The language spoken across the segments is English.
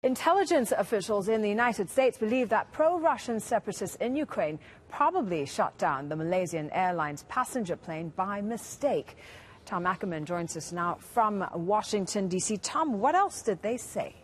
Intelligence officials in the United States believe that pro-Russian separatists in Ukraine probably shot down the Malaysian Airlines passenger plane by mistake. Tom Ackerman joins us now from Washington, D.C. Tom, what else did they say?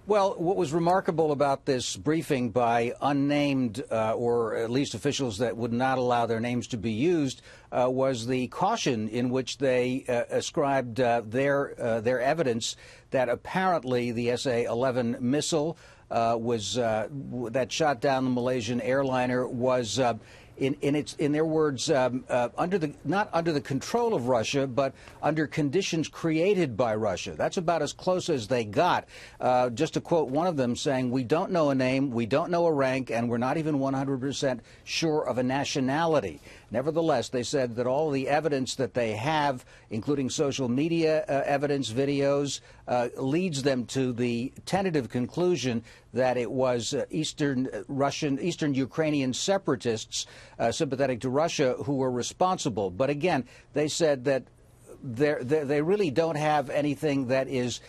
Well, what was remarkable about this briefing by unnamed, or at least officials that would not allow their names to be used, was the caution in which they ascribed their evidence that apparently the SA-11 missile that shot down the Malaysian airliner was in their words, not under the control of Russia, but under conditions created by Russia. That's about as close as they got. Just to quote one of them saying, "We don't know a name, we don't know a rank, and we're not even 100% sure of a nationality." Nevertheless, they said that all the evidence that they have, including social media evidence, videos, leads them to the tentative conclusion that it was Eastern Ukrainian separatists sympathetic to Russia who were responsible. But again, they said that they really don't have anything that is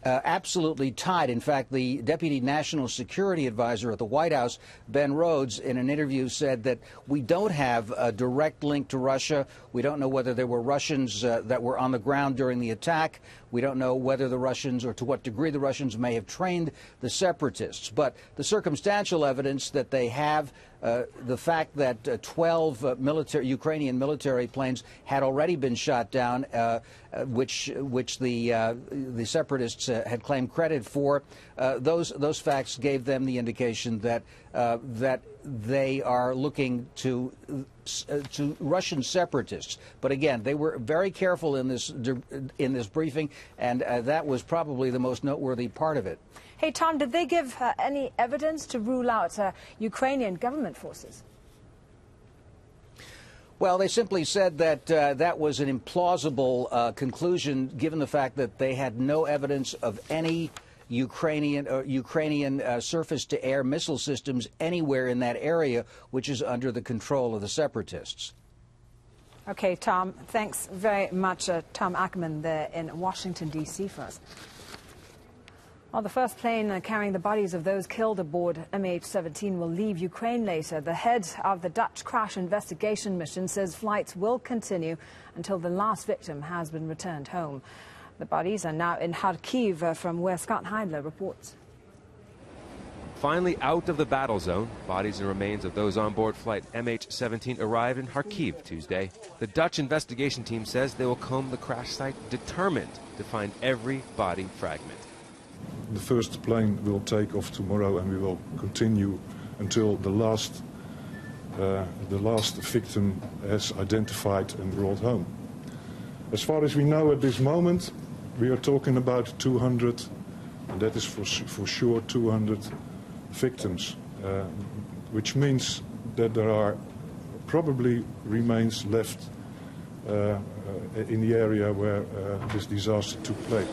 absolutely tied. In fact, the Deputy National Security Advisor at the White House, Ben Rhodes, in an interview said that we don't have a direct link to Russia. We don't know whether there were Russians that were on the ground during the attack. We don't know whether the Russians, or to what degree the Russians may have trained the separatists. But the circumstantial evidence that they have, the fact that 12 Ukrainian military planes had already been shot down, which the separatists had claimed credit for, those facts gave them the indication that they are looking to Russian separatists. But again, they were very careful in this briefing, and that was probably the most noteworthy part of it. Hey, Tom, did they give any evidence to rule out Ukrainian government forces? Well, they simply said that that was an implausible conclusion, given the fact that they had no evidence of any Ukrainian surface-to-air missile systems anywhere in that area, which is under the control of the separatists. Okay, Tom, thanks very much. Tom Ackerman there in Washington, D.C. for us. Well, the first plane carrying the bodies of those killed aboard MH17 will leave Ukraine later. The head of the Dutch crash investigation mission says flights will continue until the last victim has been returned home. The bodies are now in Kharkiv, from where Scott Heidler reports. Finally out of the battle zone, bodies and remains of those on board flight MH17 arrived in Kharkiv Tuesday. The Dutch investigation team says they will comb the crash site, determined to find every body fragment. The first plane will take off tomorrow, and we will continue until the last victim is identified and brought home. As far as we know at this moment, we are talking about 200, and that is for sure 200 victims, which means that there are probably remains left in the area where this disaster took place.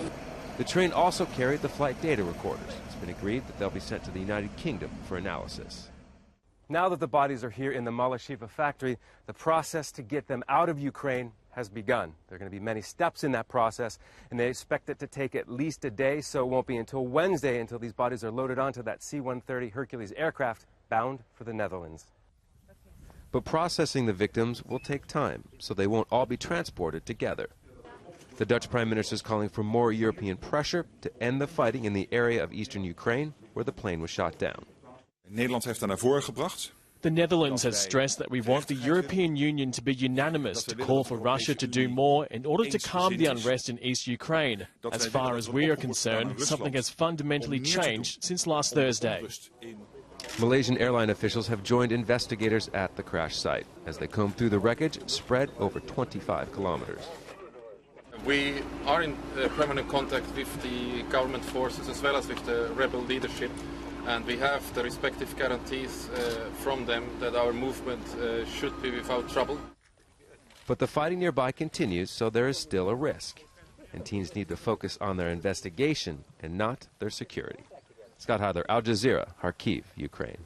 The train also carried the flight data recorders. It's been agreed that they'll be sent to the United Kingdom for analysis. Now that the bodies are here in the Malyshiva factory, the process to get them out of Ukraine has begun. There are going to be many steps in that process, and they expect it to take at least a day, so it won't be until Wednesday until these bodies are loaded onto that C-130 Hercules aircraft bound for the Netherlands. But processing the victims will take time, so they won't all be transported together. The Dutch Prime Minister is calling for more European pressure to end the fighting in the area of eastern Ukraine where the plane was shot down. Nederland heeft daar naar voren gebracht. The Netherlands has stressed that we want the European Union to be unanimous to call for Russia to do more in order to calm the unrest in East Ukraine. As far as we are concerned, something has fundamentally changed since last Thursday. Malaysian airline officials have joined investigators at the crash site as they comb through the wreckage spread over 25 kilometers. We are in permanent contact with the government forces as well as with the rebel leadership, and we have the respective guarantees from them that our movement should be without trouble. But the fighting nearby continues, so there is still a risk, and teams need to focus on their investigation and not their security. Scott Heidler, Al Jazeera, Kharkiv, Ukraine.